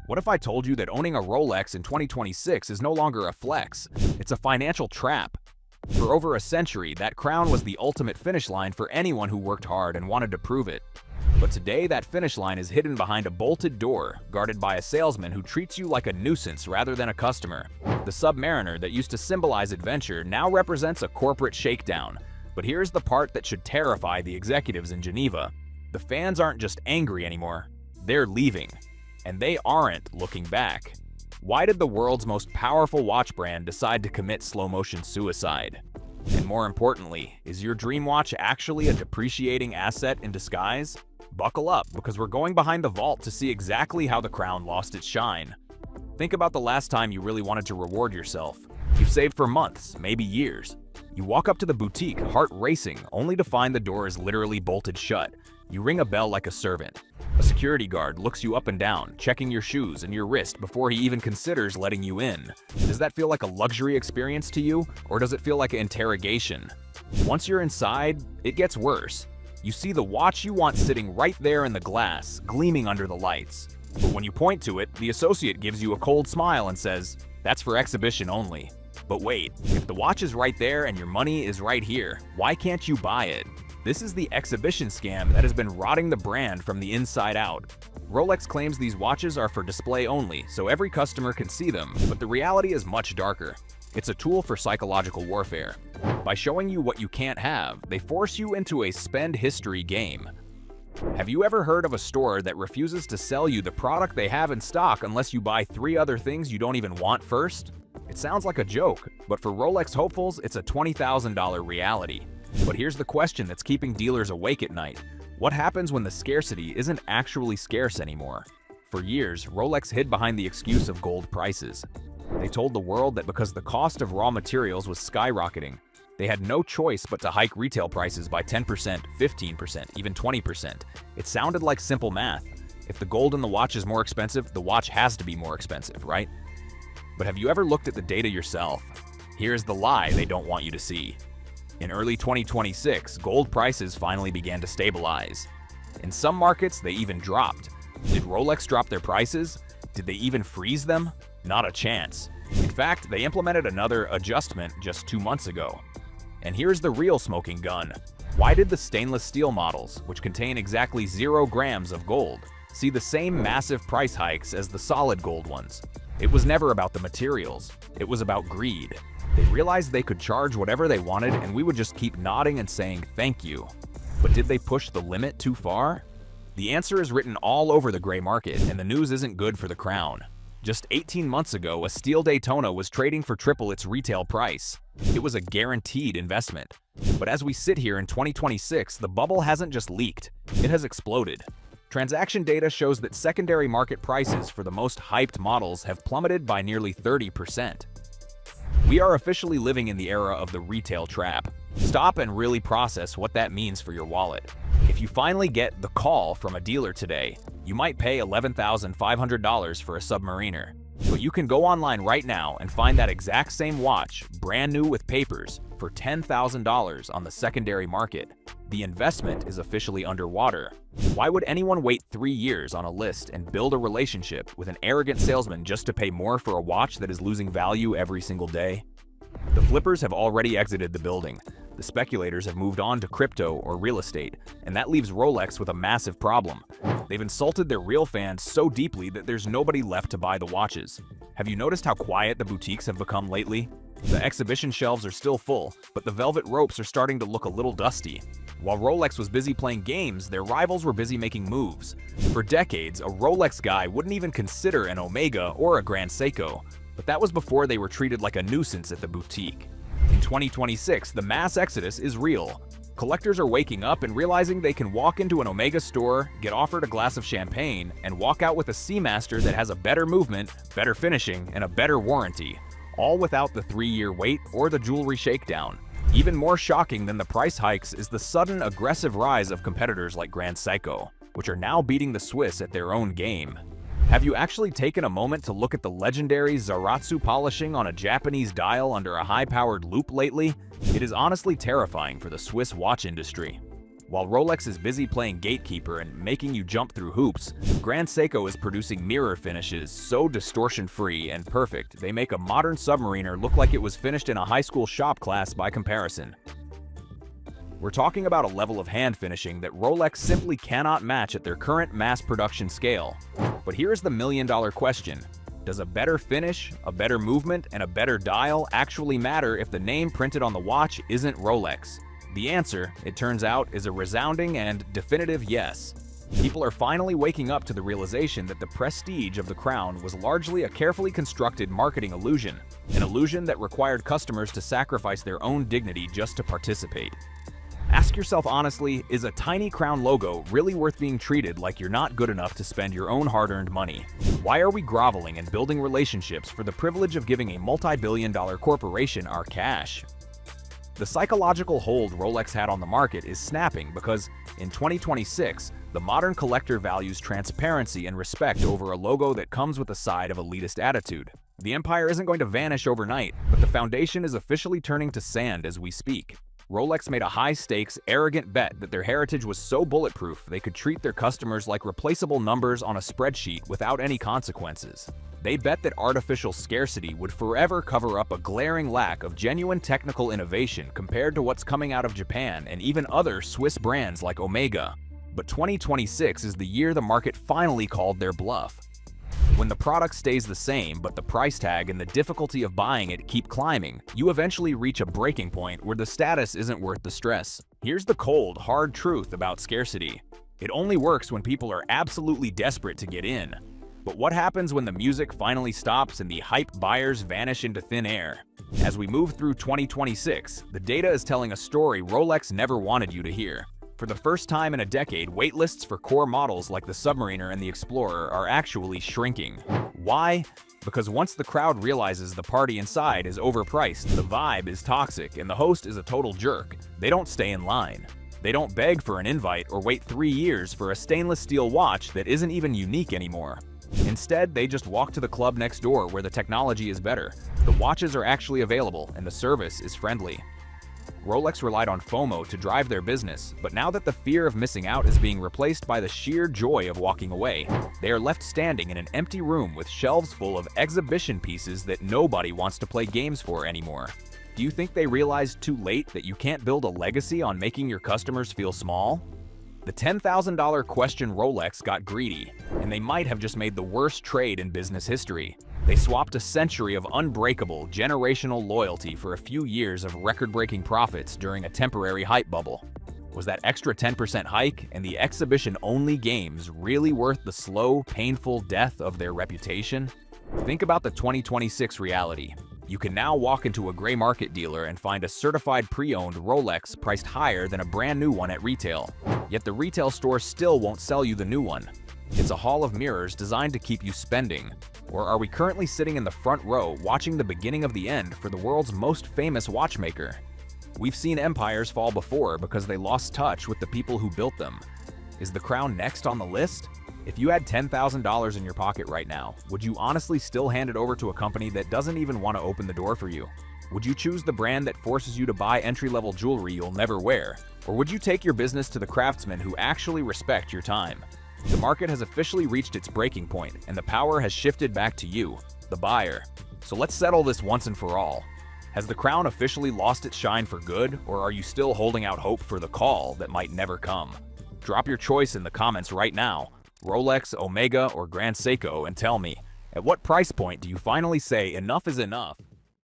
What if I told you that owning a Rolex in 2026 is no longer a flex? It's a financial trap. For over a century, that crown was the ultimate finish line for anyone who worked hard and wanted to prove it. But today, that finish line is hidden behind a bolted door, guarded by a salesman who treats you like a nuisance rather than a customer. The Submariner that used to symbolize adventure now represents a corporate shakedown. But here's the part that should terrify the executives in Geneva. The fans aren't just angry anymore, they're leaving. And they aren't looking back. Why did the world's most powerful watch brand decide to commit slow-motion suicide? And more importantly, is your dream watch actually a depreciating asset in disguise? Buckle up, because we're going behind the vault to see exactly how the crown lost its shine. Think about the last time you really wanted to reward yourself. You've saved for months, maybe years. You walk up to the boutique, heart racing, only to find the door is literally bolted shut. You ring a bell like a servant. A security guard looks you up and down, checking your shoes and your wrist before he even considers letting you in. Does that feel like a luxury experience to you, or does it feel like an interrogation? Once you're inside, it gets worse. You see the watch you want sitting right there in the glass, gleaming under the lights. But when you point to it, the associate gives you a cold smile and says, "That's for exhibition only." But wait, if the watch is right there and your money is right here, why can't you buy it? This is the exhibition scam that has been rotting the brand from the inside out. Rolex claims these watches are for display only, so every customer can see them, but the reality is much darker. It's a tool for psychological warfare. By showing you what you can't have, they force you into a spend history game. Have you ever heard of a store that refuses to sell you the product they have in stock unless you buy 3 other things you don't even want first? It sounds like a joke, but for Rolex hopefuls, it's a $20,000 reality. But here's the question that's keeping dealers awake at night. What happens when the scarcity isn't actually scarce anymore? For years, Rolex hid behind the excuse of gold prices. They told the world that because the cost of raw materials was skyrocketing, they had no choice but to hike retail prices by 10%, 15%, even 20%. It sounded like simple math. If the gold in the watch is more expensive, the watch has to be more expensive, right? But have you ever looked at the data yourself? Here's the lie they don't want you to see. In early 2026, gold prices finally began to stabilize. In some markets, they even dropped. Did Rolex drop their prices? Did they even freeze them? Not a chance. In fact, they implemented another adjustment just 2 months ago. And here's the real smoking gun. Why did the stainless steel models, which contain exactly 0 grams of gold, see the same massive price hikes as the solid gold ones? It was never about the materials. It was about greed. They realized they could charge whatever they wanted and we would just keep nodding and saying thank you. But did they push the limit too far? The answer is written all over the gray market, and the news isn't good for the crown. Just 18 months ago, a steel Daytona was trading for triple its retail price. It was a guaranteed investment. But as we sit here in 2026, the bubble hasn't just leaked, it has exploded. Transaction data shows that secondary market prices for the most hyped models have plummeted by nearly 30%. We are officially living in the era of the retail trap. Stop and really process what that means for your wallet. If you finally get the call from a dealer today, you might pay $11,500 for a Submariner. But you can go online right now and find that exact same watch, brand new with papers, for $10,000 on the secondary market. The investment is officially underwater. Why would anyone wait 3 years on a list and build a relationship with an arrogant salesman just to pay more for a watch that is losing value every single day? The flippers have already exited the building. The speculators have moved on to crypto or real estate, and that leaves Rolex with a massive problem. They've insulted their real fans so deeply that there's nobody left to buy the watches. Have you noticed how quiet the boutiques have become lately? The exhibition shelves are still full, but the velvet ropes are starting to look a little dusty. While Rolex was busy playing games, their rivals were busy making moves. For decades, a Rolex guy wouldn't even consider an Omega or a Grand Seiko, but that was before they were treated like a nuisance at the boutique. In 2026, the mass exodus is real. Collectors are waking up and realizing they can walk into an Omega store, get offered a glass of champagne, and walk out with a Seamaster that has a better movement, better finishing, and a better warranty, all without the 3-year wait or the jewelry shakedown. Even more shocking than the price hikes is the sudden aggressive rise of competitors like Grand Seiko, which are now beating the Swiss at their own game. Have you actually taken a moment to look at the legendary Zaratsu polishing on a Japanese dial under a high-powered loop lately? It is honestly terrifying for the Swiss watch industry. While Rolex is busy playing gatekeeper and making you jump through hoops, Grand Seiko is producing mirror finishes so distortion-free and perfect they make a modern submariner look like it was finished in a high school shop class by comparison. We're talking about a level of hand finishing that Rolex simply cannot match at their current mass production scale. But here's the million-dollar question. Does a better finish, a better movement, and a better dial actually matter if the name printed on the watch isn't Rolex? The answer, it turns out, is a resounding and definitive yes. People are finally waking up to the realization that the prestige of the crown was largely a carefully constructed marketing illusion, an illusion that required customers to sacrifice their own dignity just to participate. Ask yourself honestly, is a tiny crown logo really worth being treated like you're not good enough to spend your own hard-earned money? Why are we groveling and building relationships for the privilege of giving a multi-billion-dollar corporation our cash? The psychological hold Rolex had on the market is snapping because, in 2026, the modern collector values transparency and respect over a logo that comes with a side of elitist attitude. The empire isn't going to vanish overnight, but the foundation is officially turning to sand as we speak. Rolex made a high-stakes, arrogant bet that their heritage was so bulletproof they could treat their customers like replaceable numbers on a spreadsheet without any consequences. They bet that artificial scarcity would forever cover up a glaring lack of genuine technical innovation compared to what's coming out of Japan and even other Swiss brands like Omega. But 2026 is the year the market finally called their bluff. When the product stays the same, but the price tag and the difficulty of buying it keep climbing, you eventually reach a breaking point where the status isn't worth the stress. Here's the cold, hard truth about scarcity. It only works when people are absolutely desperate to get in. But what happens when the music finally stops and the hype buyers vanish into thin air? As we move through 2026, the data is telling a story Rolex never wanted you to hear. For the first time in a decade, waitlists for core models like the Submariner and the Explorer are actually shrinking. Why? Because once the crowd realizes the party inside is overpriced, the vibe is toxic, and the host is a total jerk, they don't stay in line. They don't beg for an invite or wait 3 years for a stainless steel watch that isn't even unique anymore. Instead, they just walk to the club next door where the technology is better, the watches are actually available, and the service is friendly. Rolex relied on FOMO to drive their business, but now that the fear of missing out is being replaced by the sheer joy of walking away, they are left standing in an empty room with shelves full of exhibition pieces that nobody wants to play games for anymore. Do you think they realized too late that you can't build a legacy on making your customers feel small? The $10,000 question Rolex got greedy, and they might have just made the worst trade in business history. They swapped a century of unbreakable, generational loyalty for a few years of record-breaking profits during a temporary hype bubble. Was that extra 10% hike and the exhibition-only games really worth the slow, painful death of their reputation? Think about the 2026 reality. You can now walk into a gray market dealer and find a certified pre-owned Rolex priced higher than a brand new one at retail. Yet the retail store still won't sell you the new one. It's a hall of mirrors designed to keep you spending. Or are we currently sitting in the front row watching the beginning of the end for the world's most famous watchmaker? We've seen empires fall before because they lost touch with the people who built them. Is the crown next on the list? If you had $10,000 in your pocket right now, would you honestly still hand it over to a company that doesn't even want to open the door for you? Would you choose the brand that forces you to buy entry-level jewelry you'll never wear? Or would you take your business to the craftsmen who actually respect your time? The market has officially reached its breaking point, and the power has shifted back to you, the buyer. So let's settle this once and for all. Has the crown officially lost its shine for good, or are you still holding out hope for the call that might never come? Drop your choice in the comments right now. Rolex, Omega, or Grand Seiko, and tell me, at what price point do you finally say enough is enough?